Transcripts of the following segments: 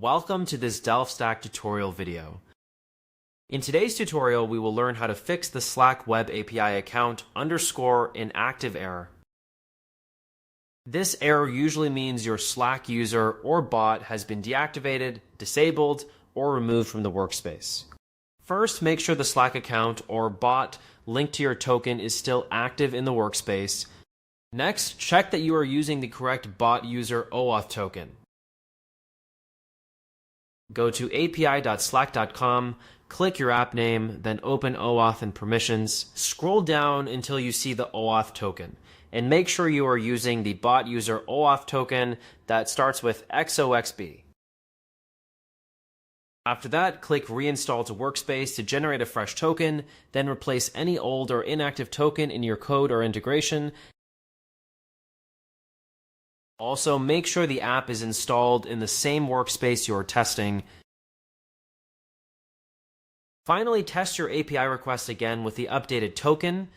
Welcome to this Stack tutorial video. In today's tutorial, we will learn how to fix the Slack web API account _inactive error. This error usually means your Slack user or bot has been deactivated, disabled, or removed from the workspace. First, make sure the Slack account or bot linked to your token is still active in the workspace. Next, check that you are using the correct bot user OAuth token. Go to api.slack.com, click your app name, then open OAuth and permissions. Scroll down until you see the OAuth token, and make sure you are using the bot user OAuth token that starts with xoxb. After that, click Reinstall to Workspace to generate a fresh token, then replace any old or inactive token in your code or integration. Also, make sure the app is installed in the same workspace you are testing. Finally, test your API request again with the updated token.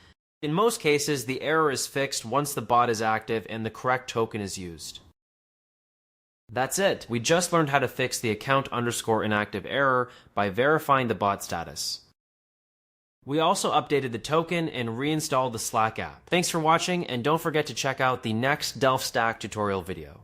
In most cases, the error is fixed once the bot is active and the correct token is used. That's it. We just learned how to fix the account _inactive error by verifying the bot status. We also updated the token and reinstalled the Slack app. Thanks for watching, and don't forget to check out the next Stack tutorial video.